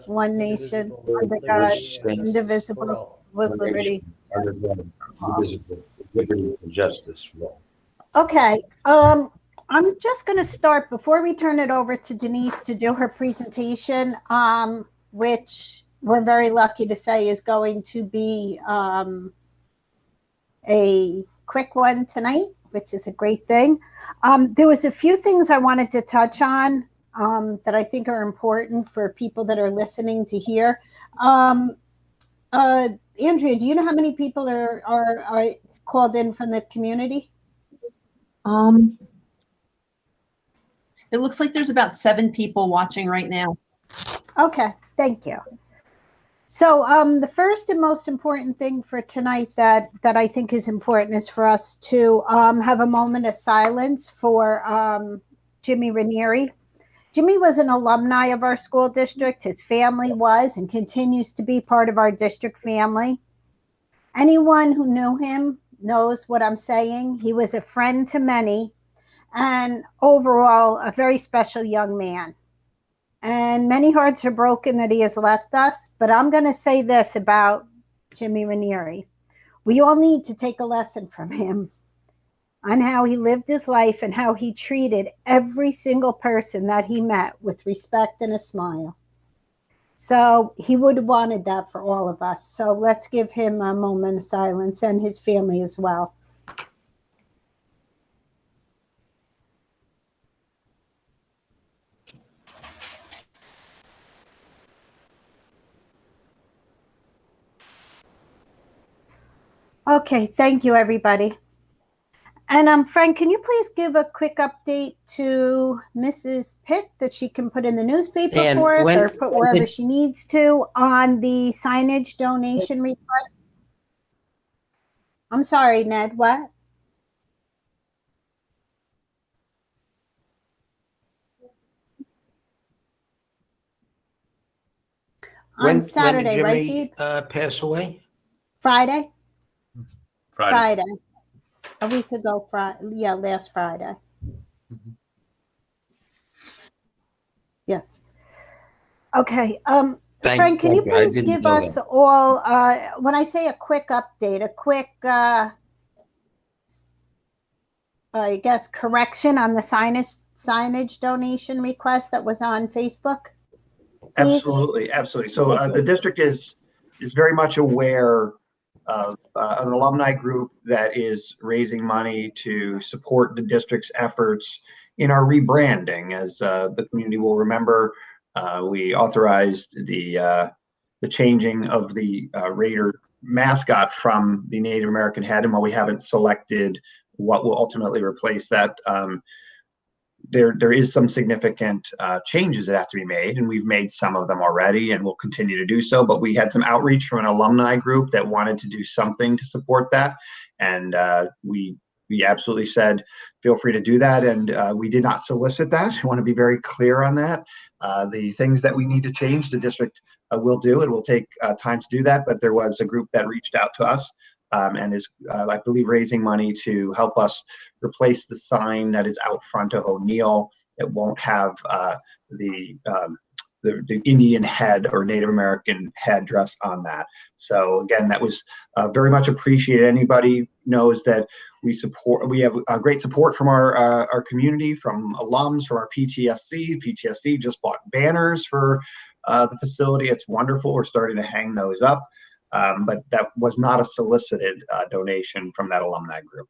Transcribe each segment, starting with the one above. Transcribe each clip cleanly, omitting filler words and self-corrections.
one nation, under God, indivisible, with liberty. Justice for all. Okay, I'm just going to start before we turn it over to Denise to do her presentation, which we're very lucky to say is going to be a quick one tonight, which is a great thing. There was a few things I wanted to touch on that I think are important for people that are listening to hear. Andrea, do you know how many people are called in from the community? It looks like there's about 7 people watching right now. Okay, thank you. So the first and most important thing for tonight that I think is important is for us to have a moment of silence for Jimmy Ranieri. Jimmy was an alumni of our school district. His family was and continues to be part of our district family. Anyone who knew him knows what I'm saying. He was a friend to many and overall a very special young man. And many hearts are broken that he has left us. But I'm going to say this about Jimmy Ranieri. We all need to take a lesson from him on how he lived his life and how he treated every single person that he met with respect and a smile. So he would have wanted that for all of us. So let's give him a moment of silence and his family as well. Okay, thank you, everybody. And Frank, can you please give a quick update to Mrs. Pitt that she can put in the newspaper And for us when- or put wherever she needs to on the signage donation request? I'm sorry, Ned, what? On Saturday, right, Dee? Pass away? Friday? Friday. A week ago, yeah, last Friday. Mhm. Yes. Okay. Thank- Frank, can you thank you. I please didn't give know us that. all, when I say a quick update, a quick, I guess, correction on the signage donation request that was on Facebook? Please? Absolutely. So the district is very much aware of an alumni group that is raising money to support the district's efforts in our rebranding. As the community will remember, we authorized the changing of the Raider mascot from the Native American head, and while we haven't selected what will ultimately replace that, there is some significant changes that have to be made, and we've made some of them already and will continue to do so. But we had some outreach from an alumni group that wanted to do something to support that, and we absolutely said, feel free to do that. And we did not solicit that. I want to be very clear on that. The things that we need to change, the district will do. It will take time to do that, but there was a group that reached out to us and is, I believe, raising money to help us replace the sign that is out front of O'Neill that won't have the Indian head or Native American headdress on that. So again, that was very much appreciated. Anybody knows that we have great support from our community, from alums, from our PTSC. PTSC just bought banners for the facility. It's wonderful. We're starting to hang those up. But that was not a solicited donation from that alumni group.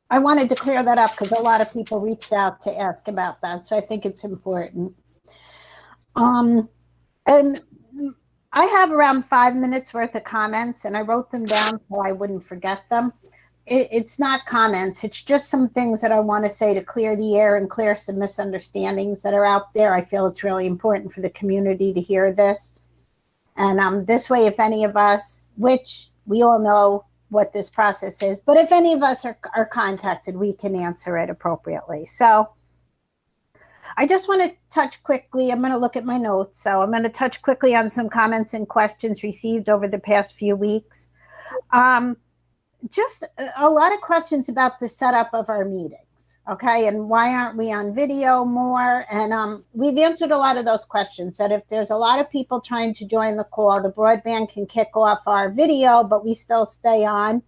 I wanted to clear that up because a lot of people reached out to ask about that. So I think it's important. And I have around 5 minutes worth of comments, and I wrote them down so I wouldn't forget them. It's not comments. It's just some things that I want to say to clear the air and clear some misunderstandings that are out there. I feel it's really important for the community to hear this. And this way, if any of us, which we all know what this process is, but if any of us are contacted, we can answer it appropriately. So I just want to touch quickly. I'm going to look at my notes. So I'm going to touch quickly on some comments and questions received over the past few weeks. Just a lot of questions about the setup of our meeting. meetings? Okay, and why aren't we on video more? And we've answered a lot of those questions, that if there's a lot of people trying to join the call, the broadband can kick off our video, but we still stay on.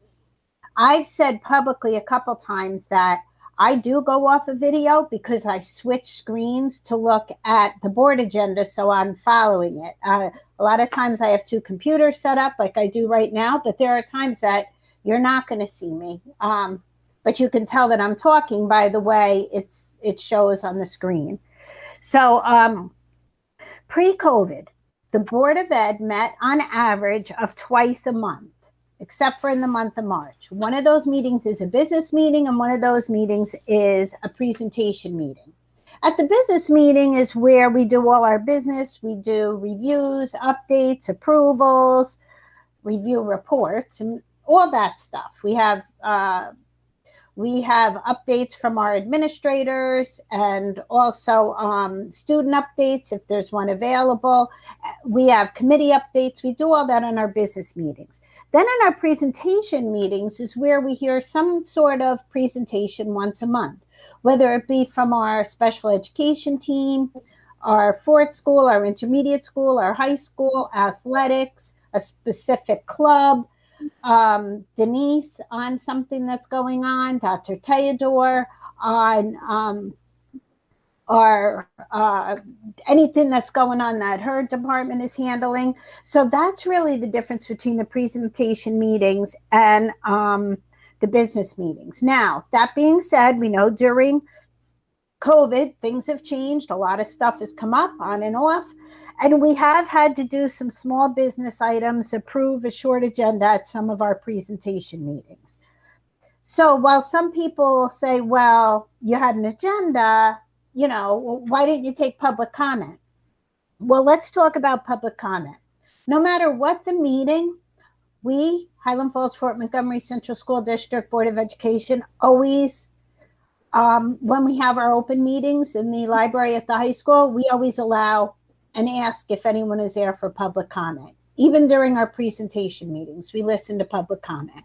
I've said publicly a couple times that I do go off a video because I switch screens to look at the board agenda, so I'm following it. A lot of times I have two computers set up like I do right now, but there are times that you're not going to see me. But you can tell that I'm talking by the way it shows on the screen. So pre-COVID, the Board of Ed met on average of twice a month, except for in the month of March. One of those meetings is a business meeting, and one of those meetings is a presentation meeting. At the business meeting is where we do all our business. We do reviews, updates, approvals, review reports, and all that stuff. We have updates from our administrators, and also student updates if there's one available. We have committee updates. We do all that in our business meetings. Then in our presentation meetings is where we hear some sort of presentation once a month, whether it be from our special education team, our Ford School, our intermediate school, our high school, athletics, a specific club, Denise on something that's going on, Dr. Teodor on or anything that's going on that her department is handling. So that's really the difference between the presentation meetings and the business meetings. Now, that being said, we know during COVID, things have changed. A lot of stuff has come up on and off. And we have had to do some small business items, approve a short agenda at some of our presentation meetings. So while some people say, well, you had an agenda, why didn't you take public comment? Well, let's talk about public comment. No matter what the meeting, we, Highland Falls, Fort Montgomery Central School District Board of Education, always, when we have our open meetings in the library at the high school, we always allow and ask if anyone is there for public comment. Even during our presentation meetings, we listen to public comment.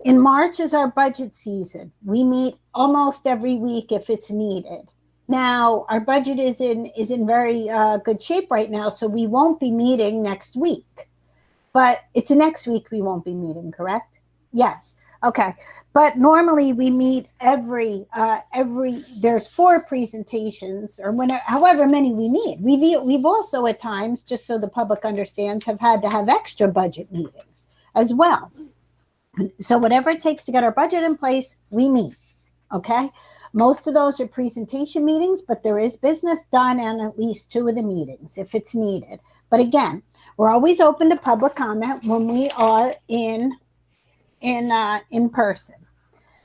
In March is our budget season. We meet almost every week if it's needed. Now, our budget is in very good shape right now, so we won't be meeting next week. But it's next week we won't be meeting, correct? Yes. Okay. But normally we meet there's 4 presentations or however many we need. We've also at times, just so the public understands, have had to have extra budget meetings as well. So whatever it takes to get our budget in place, we meet. Okay. Most of those are presentation meetings, but there is business done in at least 2 of the meetings if it's needed. But again, we're always open to public comment when we are in person.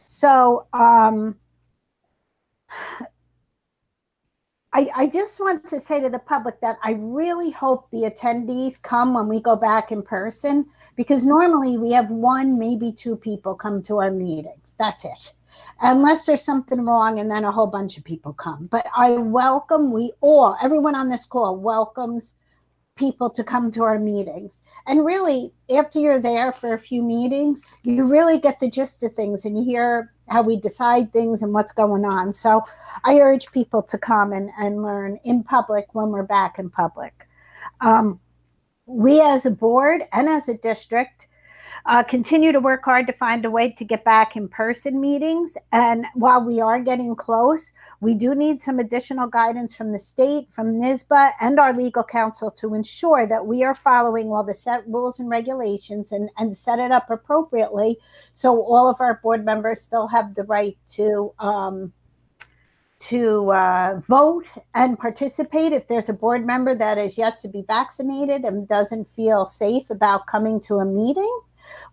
So I just want to say to the public that I really hope the attendees come when we go back in person, because normally we have 1, maybe 2 people come to our meetings. That's it. Unless there's something wrong, and then a whole bunch of people come. But I welcome, everyone on this call welcomes people to come to our meetings. And really, after you're there for a few meetings, you really get the gist of things and you hear how we decide things and what's going on. So I urge people to come and learn in public when we're back in public. We as a board and as a district continue to work hard to find a way to get back in person meetings. And while we are getting close, we do need some additional guidance from the state, from NYSBA, and our legal counsel to ensure that we are following all the set rules and regulations and set it up appropriately, so all of our board members still have the right to vote and participate. If there's a board member that is yet to be vaccinated and doesn't feel safe about coming to a meeting,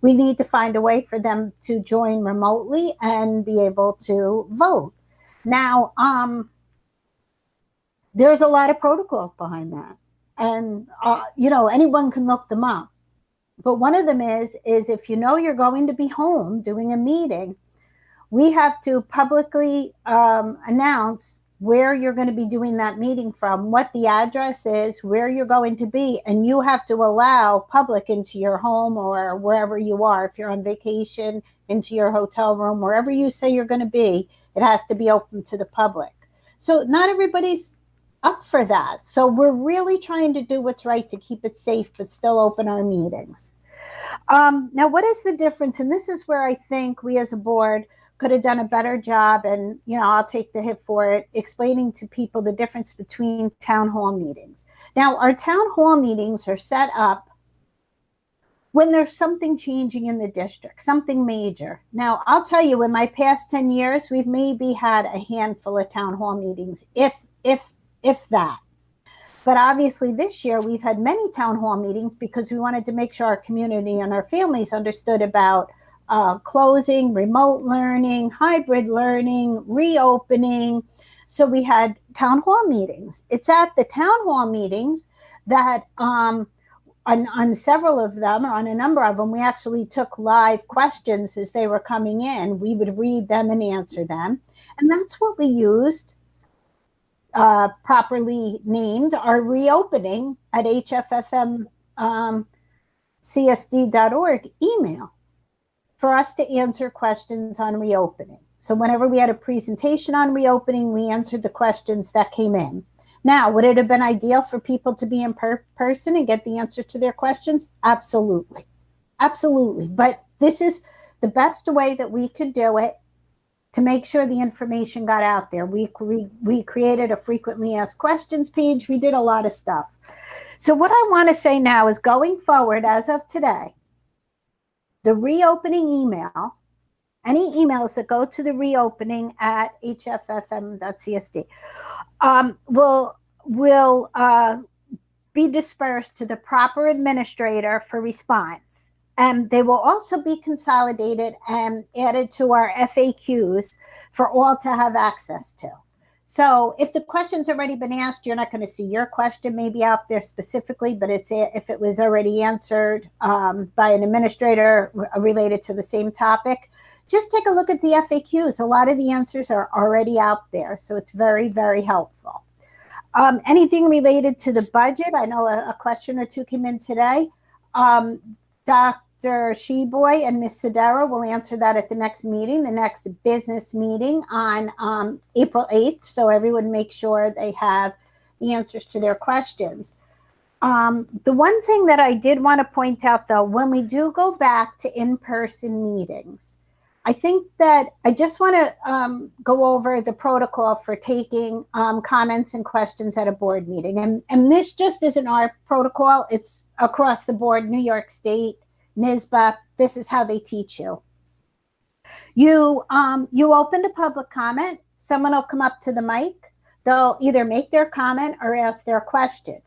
we need to find a way for them to join remotely and be able to vote. Now, there's a lot of protocols behind that. And, anyone can look them up. But one of them is if you're going to be home doing a meeting, we have to publicly announce where you're going to be doing that meeting from, what the address is, where you're going to be, and you have to allow public into your home or wherever you are. If you're on vacation, into your hotel room, wherever you say you're going to be, it has to be open to the public. So not everybody's up for that. So we're really trying to do what's right to keep it safe, but still open our meetings. Now, what is the difference? And this is where I think we as a board could have done a better job, and I'll take the hit for it, explaining to people the difference between town hall meetings. Now, our town hall meetings are set up when there's something changing in the district, something major. Now, I'll tell you, in my past 10 years, we've maybe had a handful of town hall meetings, if that. But obviously this year we've had many town hall meetings because we wanted to make sure our community and our families understood about closing, remote learning, hybrid learning, reopening. So we had town hall meetings. It's at the town hall meetings that on several of them, or on a number of them, we actually took live questions as they were coming in. We would read them and answer them. And that's what we used, properly named our reopening at HFFMCSD.org email for us to answer questions on reopening. So whenever we had a presentation on reopening, we answered the questions that came in. Now, would it have been ideal for people to be in person and get the answer to their questions? Absolutely. Absolutely. But this is the best way that we could do it to make sure the information got out there. We created a frequently asked questions page. We did a lot of stuff. So what I want to say now is, going forward, as of today, the reopening email, any emails that go to the reopening at HFFM.CSD will be dispersed to the proper administrator for response. And they will also be consolidated and added to our FAQs for all to have access to. So if the question's already been asked, you're not going to see your question maybe out there specifically, but if it was already answered by an administrator related to the same topic, just take a look at the FAQs. A lot of the answers are already out there, so it's very, very helpful. Anything related to the budget, I know a question or two came in today. Dr. Sheboy and Ms. Sedera will answer that at the next meeting, the next business meeting on April 8th. So everyone make sure they have the answers to their questions. The one thing that I did want to point out, though, when we do go back to in-person meetings, I think that I just want to go over the protocol for taking comments and questions at a board meeting. And this just isn't our protocol. It's across the board, New York State, NYSBA. This is how they teach you. You open to public comment. Someone will come up to the mic. They'll either make their comment or ask their question.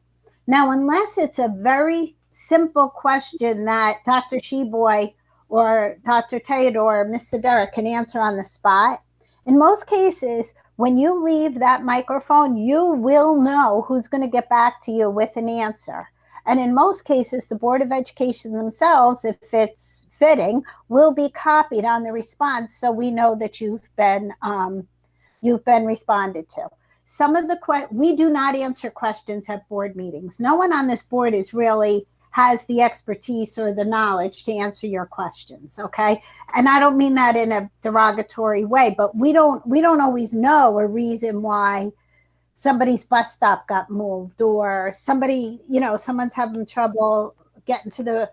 Now, unless it's a very simple question that Dr. Sheboy or Dr. Theodore or Ms. Sedera can answer on the spot, in most cases, when you leave that microphone, you will know who's going to get back to you with an answer. And in most cases, the Board of Education themselves, if it's fitting, will be copied on the response, so we know that you've been responded to. Some of the we do not answer questions at board meetings. No one on this board has the expertise or the knowledge to answer your questions, okay? And I don't mean that in a derogatory way, but we don't always know a reason why somebody's bus stop got moved, or someone's having trouble getting to the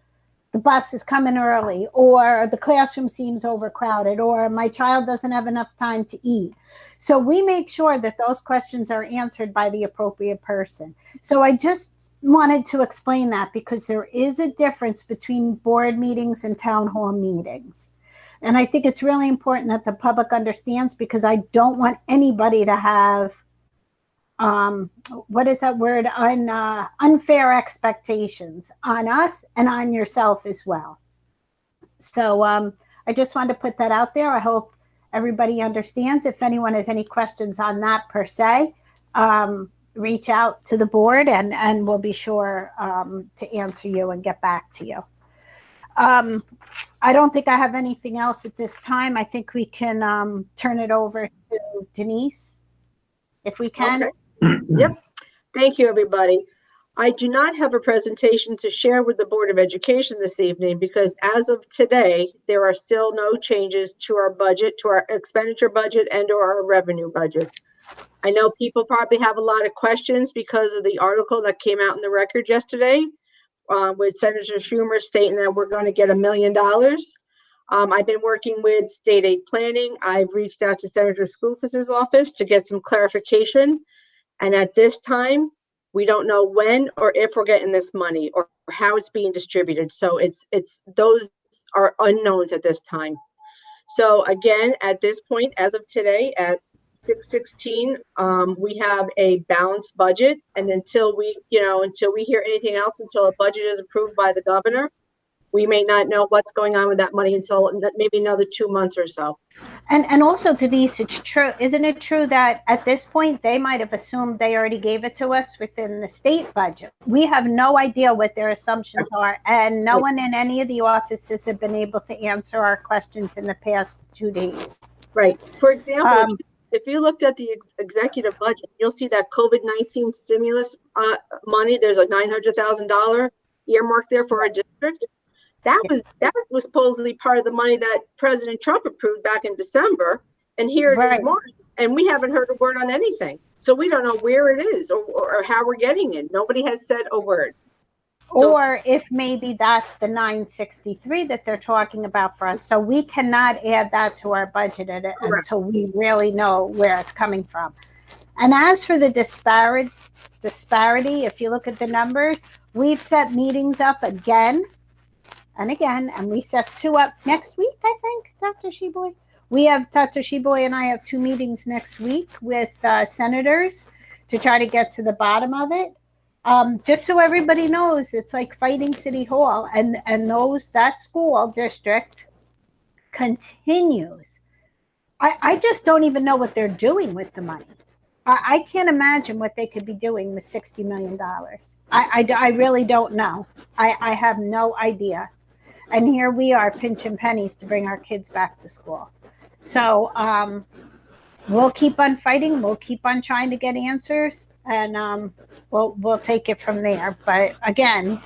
bus is coming early, or the classroom seems overcrowded, or my child doesn't have enough time to eat. So we make sure that those questions are answered by the appropriate person. So I just wanted to explain that, because there is a difference between board meetings and town hall meetings. And I think it's really important that the public understands, because I don't want anybody to have, what is that word? Unfair expectations on us and on yourself as well. So I just wanted to put that out there. I hope everybody understands. If anyone has any questions on that per se, reach out to the board and we'll be sure to answer you and get back to you. I don't think I have anything else at this time. I think we can turn it over to Denise. if we can. Okay. Yep. Thank you, everybody. I do not have a presentation to share with the Board of Education this evening because as of today, there are still no changes to our budget, to our expenditure budget and or our revenue budget. I know people probably have a lot of questions because of the article that came out in the Record yesterday with Senator Schumer stating that we're going to get $1 million. I've been working with state aid planning. I've reached out to Senator Skoufis's office to get some clarification. And at this time, we don't know when or if we're getting this money or how it's being distributed. So those are unknowns at this time. So again, at this point, as of today at 6:16, we have a balanced budget. And until we hear anything else, until a budget is approved by the governor, we may not know what's going on with that money until maybe another 2 months or so. And also, Denise, it's true. Isn't it true that at this point, they might have assumed they already gave it to us within the state budget? We have no idea what their assumptions are. And no one in any of the offices have been able to answer our questions in the past 2 days. Right. For example, if you looked at the executive budget, you'll see that COVID-19 stimulus money, there's a $900,000 earmark there for our district. That was supposedly part of the money that President Trump approved back in December. And here it is March, and we haven't heard a word on anything. So we don't know where it is or how we're getting it. Nobody has said a word. Or if maybe that's the 963 that they're talking about for us. So we cannot add that to our budget until we really know where it's coming from. And as for the disparity, if you look at the numbers, we've set meetings up again and again, and we set 2 up next week, I think, Dr. Sheboy. Dr. Sheboy and I have 2 meetings next week with senators to try to get to the bottom of it. Just so everybody knows, it's like fighting City Hall, and that school district continues. I just don't even know what they're doing with the money. I can't imagine what they could be doing with $60 million. I really don't know. I have no idea. And here we are pinching pennies to bring our kids back to school. So we'll keep on fighting. We'll keep on trying to get answers, and we'll take it from there. But again,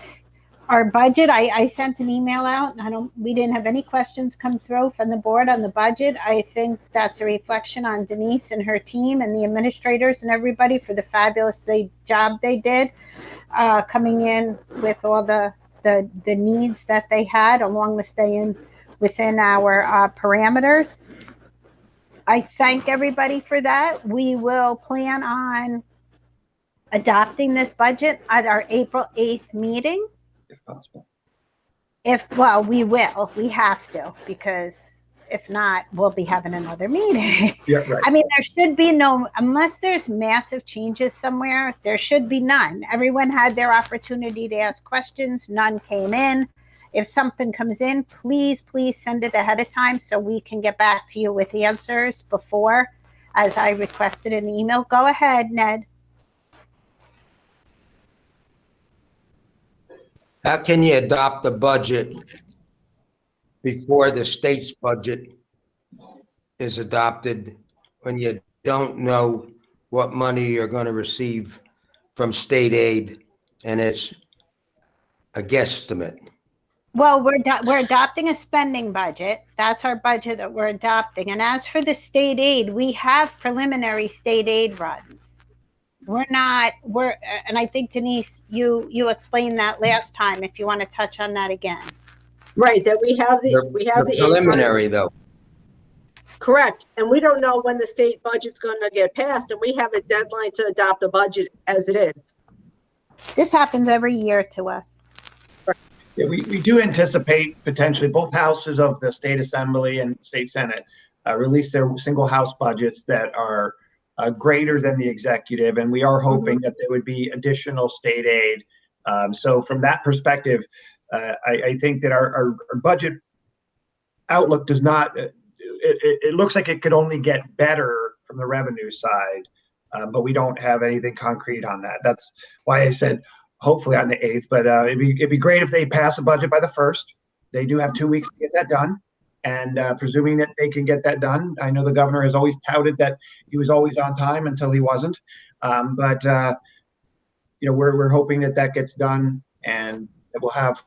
our budget, I sent an email out. We didn't have any questions come through from the board on the budget. I think that's a reflection on Denise and her team and the administrators and everybody for the fabulous job they did coming in with all the needs that they had, along with staying within our parameters. I thank everybody for that. We will plan on adopting this budget at our April 8th meeting. If possible. We will. We have to, because if not, we'll be having another meeting. Yeah, right. I mean, there should be unless there's massive changes somewhere, there should be none. Everyone had their opportunity to ask questions. None came in. If something comes in, please send it ahead of time so we can get back to you with answers before, as I requested in the email. Go ahead, Ned. How can you adopt a budget before the state's budget is adopted when you don't know what money you're going to receive from state aid and it's a guesstimate? Well, we're adopting a spending budget. That's our budget that we're adopting. And as for the state aid, we have preliminary state aid runs. And I think, Denise, you explained that last time, if you want to touch on that again. Right, that we have the preliminary though. Correct. And we don't know when the state budget's going to get passed, and we have a deadline to adopt a budget as it is. This happens every year to us. Yeah, we do anticipate potentially both houses of the state assembly and state senate release their single house budgets that are greater than the executive, and we are hoping that there would be additional state aid. So from that perspective, I think that our budget outlook does not, it looks like it could only get better from the revenue side, but we don't have anything concrete on that. That's why I said hopefully on the 8th, but it'd be great if they pass a budget by the 1st. They do have 2 weeks to get that done. and presuming that they can get that done. I know the governor has always touted that he was always on time until he wasn't. But we're hoping that that gets done and that we'll have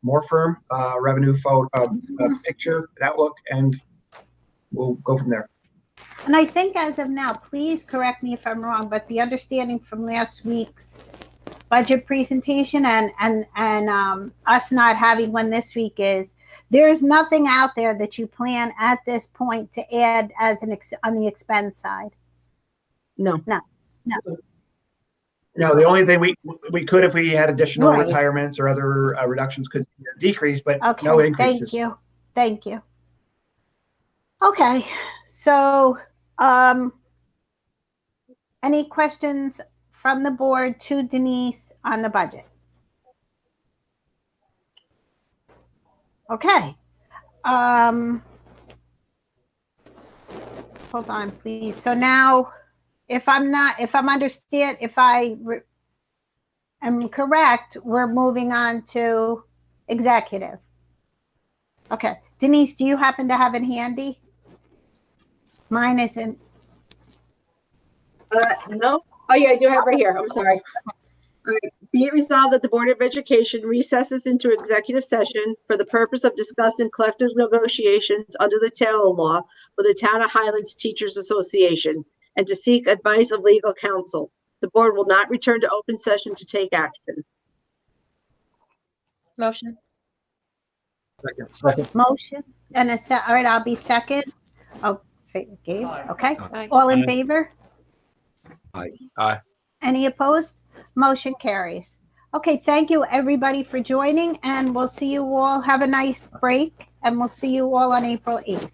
more firm revenue picture and outlook, and we'll go from there. And I think as of now, please correct me if I'm wrong, but the understanding from last week's budget presentation and us not having one this week is there's nothing out there that you plan at this point to add as on the expense side. No. No, the only thing we could, if we had additional Right. retirements or other reductions, could decrease, but Okay, no increases. Thank you. Okay, so any questions from the board to Denise on the budget? Okay. Hold on, please. So now, if I am correct, we're moving on to executive. Okay. Denise, do you happen to have it handy? Mine isn't. No. Oh, yeah, I do have it right here. I'm sorry. All right. Be it resolved that the Board of Education recesses into executive session for the purpose of discussing collective negotiations under the Taylor Law with the Town of Highlands Teachers Association and to seek advice of legal counsel. The board will not return to open session to take action. Motion. Second. Motion and a all right, I'll be second. Oh, Gabe, okay. Aye. All in favor? Aye. Any opposed? Motion carries. Okay, thank you everybody for joining, and we'll see you all. Have a nice break, and we'll see you all on April 8th.